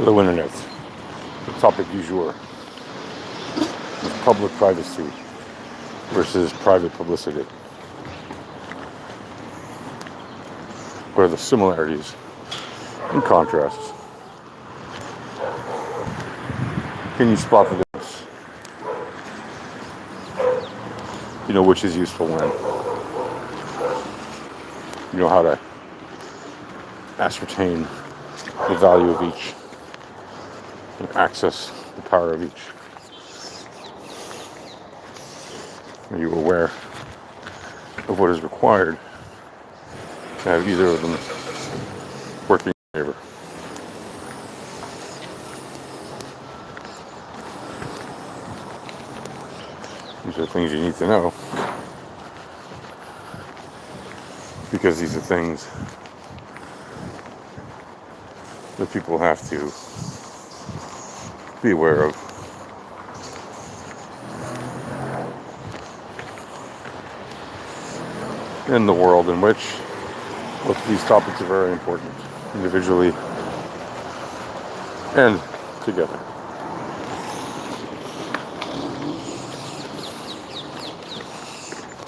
Hello, Internet. The topic du jour is public privacy versus private publicity. What are the similarities and contrasts? Can you spot the difference? You know which is useful when. You know how to ascertain the value of each and access the power of each. Are you aware of what is required to have either of them working in favor? These are things you need to know, because these are things that people have to be aware of. In the world in which both these topics are very important, individually and together.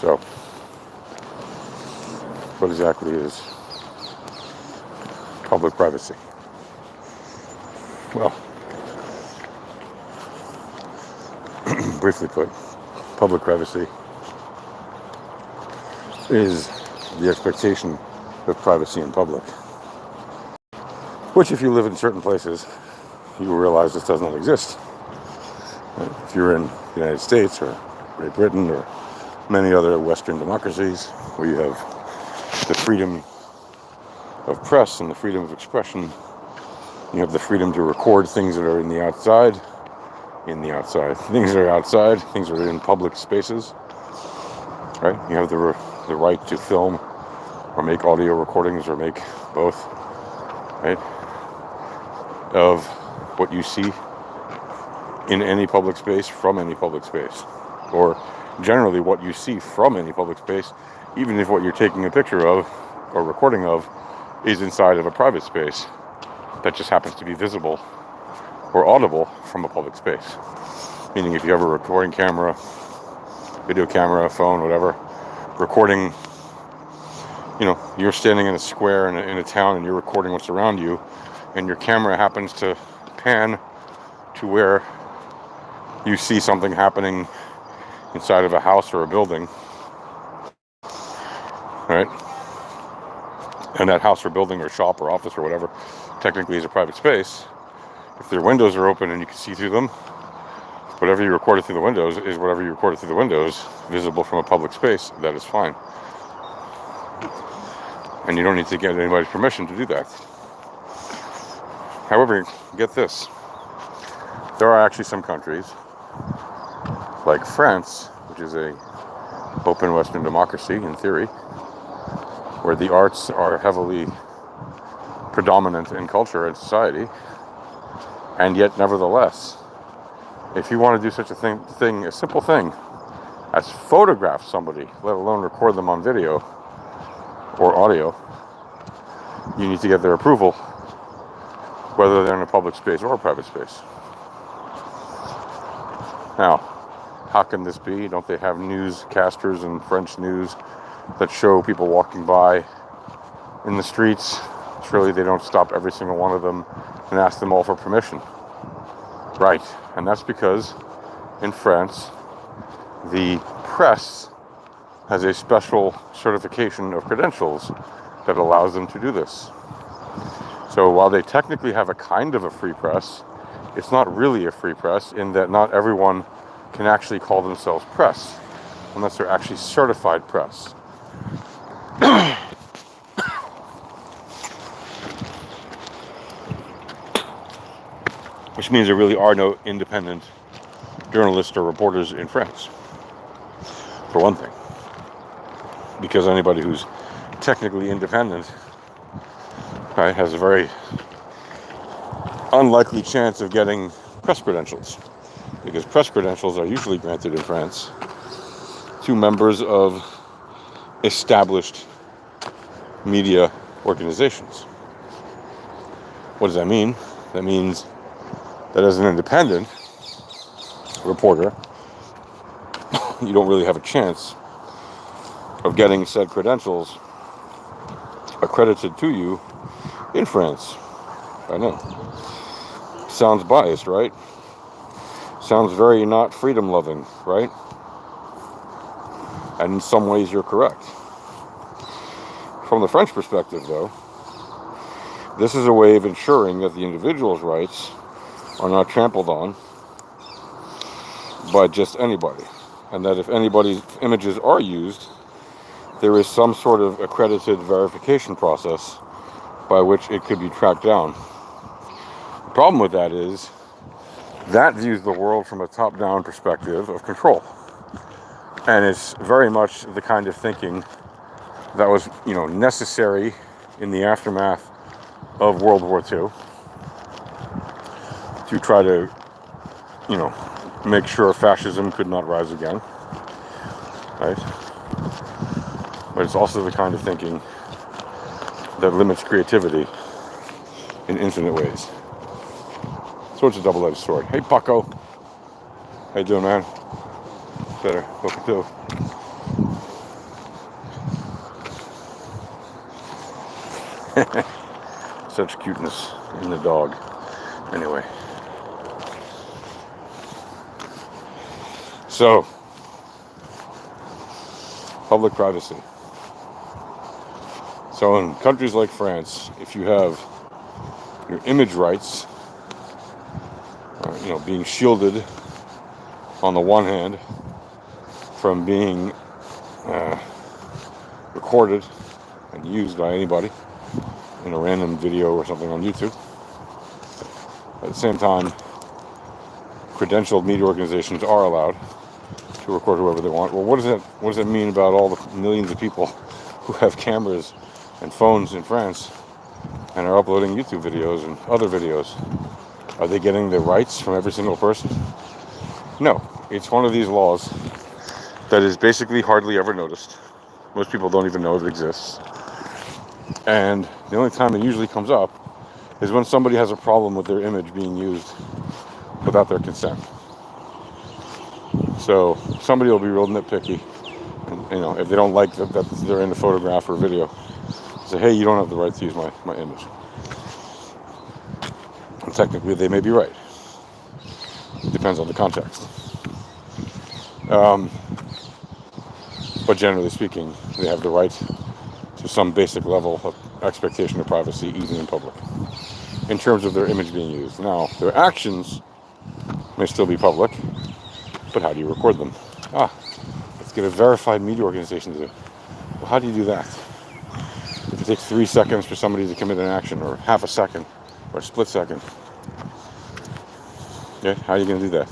So, what exactly is public privacy? Well, briefly put, public privacy is the expectation of privacy in public, which, if you live in certain places, you will realize this does not exist. If you're in the United States or Great Britain or many other Western democracies where you have the freedom of press and the freedom of expression, you have the freedom to record things that are things that are outside, things that are in public spaces, right? You have the right to film or make audio recordings or make both, right, of what you see in any public space, from any public space, or generally what you see from any public space, even if what you're taking a picture of or recording of is inside of a private space that just happens to be visible or audible from a public space. Meaning, if you have a recording camera, video camera, phone, whatever, recording, you're standing in a square in a town and you're recording what's around you, and your camera happens to pan to where you see something happening inside of a house or a building, right? And that house or building or shop or office or whatever technically is a private space. If their windows are open and you can see through them, whatever you recorded through the windows is whatever you recorded through the windows, visible from a public space. That is fine. And you don't need to get anybody's permission to do that. However, get this. There are actually some countries, like France, which is a open Western democracy in theory, where the arts are heavily predominant in culture and society, and yet nevertheless, if you want to do such a simple thing as photograph somebody, let alone record them on video or audio, you need to get their approval, whether they're in a public space or a private space. Now, how can this be? Don't they have newscasters in French news that show people walking by in the streets? Surely they don't stop every single one of them and ask them all for permission. Right, and that's because in France, the press has a special certification of credentials that allows them to do this. So while they technically have a kind of a free press, it's not really a free press, in that not everyone can actually call themselves press unless they're actually certified press. Which means there really are no independent journalists or reporters in France, for one thing. Because anybody who's technically independent, right, has a very unlikely chance of getting press credentials. Because press credentials are usually granted in France to members of established media organizations. What does that mean? That means that as an independent reporter, you don't really have a chance of getting said credentials accredited to you in France. I know. Sounds biased, right? Sounds very not freedom-loving, right? And in some ways you're correct. From the French perspective, though, this is a way of ensuring that the individual's rights are not trampled on by just anybody. And that if anybody's images are used, there is some sort of accredited verification process by which it could be tracked down. The problem with that is that views the world from a top-down perspective of control. And it's very much the kind of thinking that was, necessary in the aftermath of World War II to try to, make sure fascism could not rise again, right? But it's also the kind of thinking that limits creativity in infinite ways. So it's a double-edged sword. Hey, Bucko. How you doing, man? Better. Welcome to. Such cuteness in the dog. Anyway. So, public privacy. So in countries like France, if you have your image rights, being shielded on the one hand from being recorded and used by anybody in a random video or something on YouTube. At the same time, credentialed media organizations are allowed to record whoever they want. Well, what does that mean about all the millions of people who have cameras and phones in France and are uploading YouTube videos and other videos? Are they getting the rights from every single person? No. It's one of these laws that is basically hardly ever noticed. Most people don't even know it exists. And the only time it usually comes up is when somebody has a problem with their image being used without their consent. So somebody will be real nitpicky, and, if they don't like that they're in a photograph or video, say, hey, you don't have the right to use my image. And technically, they may be right. It depends on the context. But generally speaking, they have the right to some basic level of expectation of privacy, even in public, in terms of their image being used. Now, their actions may still be public, but how do you record them? Let's get a verified media organization to do it. Well, how do you do that? If it takes 3 seconds for somebody to commit an action, or half a second, or a split second, yeah, how are you going to do that?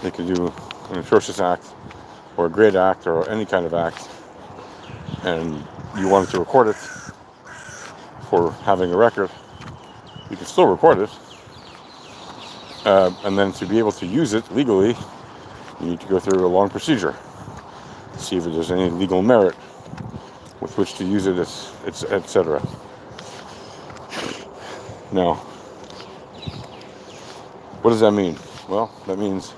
They could do an atrocious act, or a great act, or any kind of act, and you wanted to record it for having a record. You can still record it, and then to be able to use it legally, you need to go through a long procedure, see if there's any legal merit with which to use it, etc. Now, what does that mean? Well, that means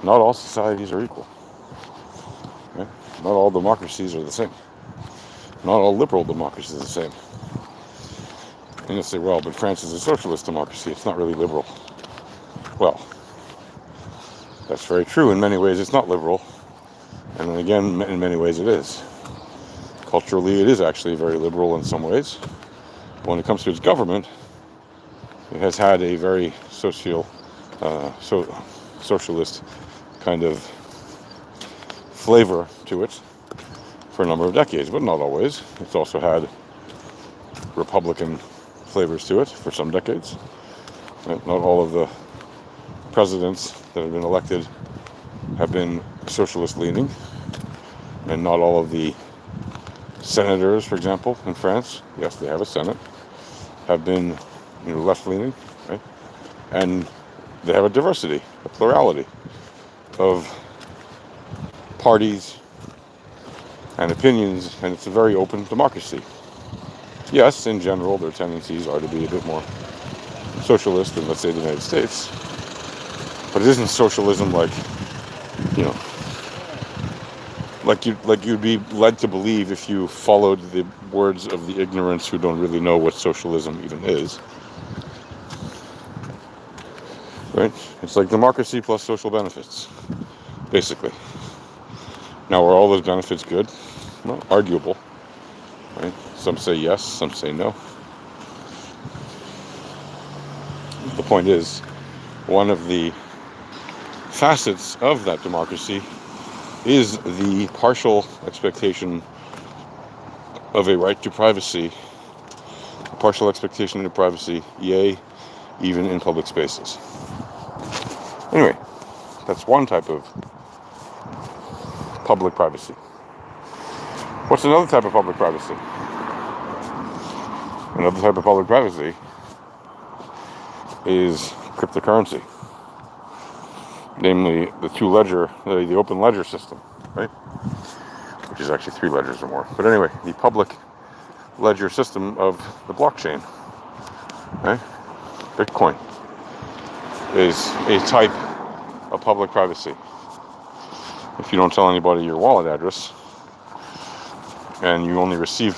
not all societies are equal. Okay? Not all democracies are the same. Not all liberal democracies are the same. And you'll say, well, but France is a socialist democracy. It's not really liberal. Well, that's very true. In many ways, it's not liberal. And then again, in many ways, it is. Culturally, it is actually very liberal in some ways. But when it comes to its government, it has had a very socialist kind of flavor to it for a number of decades, but not always. It's also had Republican flavors to it for some decades. Not all of the presidents that have been elected have been socialist leaning, and not all of the senators, for example, in France, yes, they have a Senate, have been left leaning, right? And they have a diversity, a plurality of parties and opinions, and it's a very open democracy. Yes, in general, their tendencies are to be a bit more socialist in, let's say, the United States. But it isn't socialism like, you know, like you'd be led to believe if you followed the words of the ignorants who don't really know what socialism even is. Right? It's like democracy plus social benefits, basically. Now, are all those benefits good? Well, arguable. Right? Some say yes, some say no. The point is, one of the facets of that democracy is the partial expectation of a right to privacy, a partial expectation of privacy, yea, even in public spaces. Anyway, that's one type of public privacy. What's another type of public privacy? Another type of public privacy is cryptocurrency, namely the open ledger system, right? Which is actually 3 ledgers or more. But anyway, the public ledger system of the blockchain, right? Bitcoin is a type of public privacy. If you don't tell anybody your wallet address, and you only receive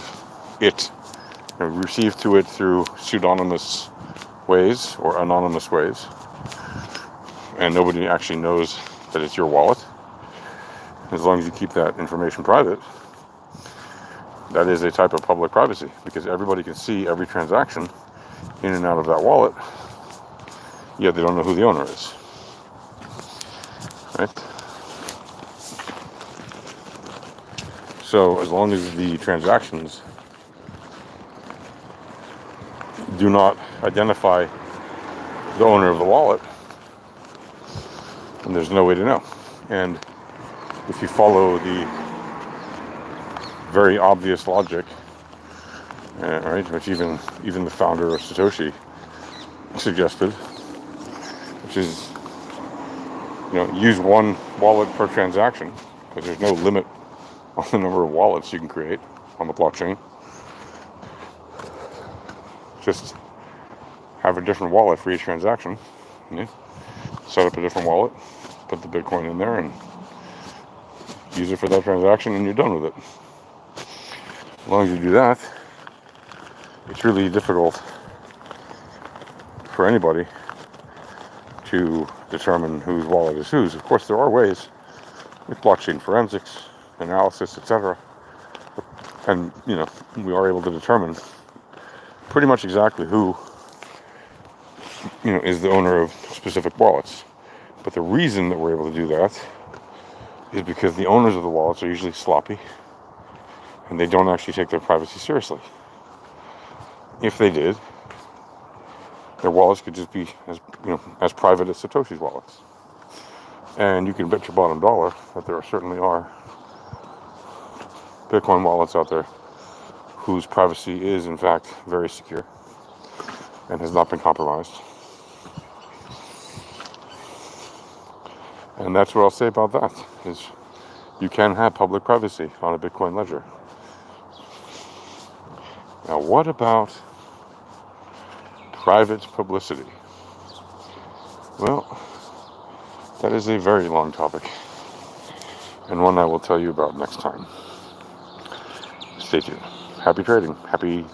to it through pseudonymous ways or anonymous ways, and nobody actually knows that it's your wallet, as long as you keep that information private, that is a type of public privacy, because everybody can see every transaction in and out of that wallet, yet they don't know who the owner is. Right? So as long as the transactions do not identify the owner of the wallet, then there's no way to know. And if you follow the very obvious logic, right, which even the founder of Satoshi suggested, which is, use one wallet per transaction, because there's no limit on the number of wallets you can create on the blockchain. Just have a different wallet for each transaction. Set up a different wallet, put the Bitcoin in there, and use it for that transaction, and you're done with it. As long as you do that, it's really difficult for anybody to determine whose wallet is whose. Of course, there are ways with blockchain forensics, analysis, etc. And, we are able to determine pretty much exactly who, is the owner of specific wallets. But the reason that we're able to do that is because the owners of the wallets are usually sloppy, and they don't actually take their privacy seriously. If they did, their wallets could just be as private as Satoshi's wallets. And you can bet your bottom dollar that there certainly are Bitcoin wallets out there whose privacy is, in fact, very secure and has not been compromised. And that's what I'll say about that, is you can have public privacy on a Bitcoin ledger. Now, what about private publicity? Well, that is a very long topic, and one I will tell you about next time. Stay tuned. Happy trading. Happy.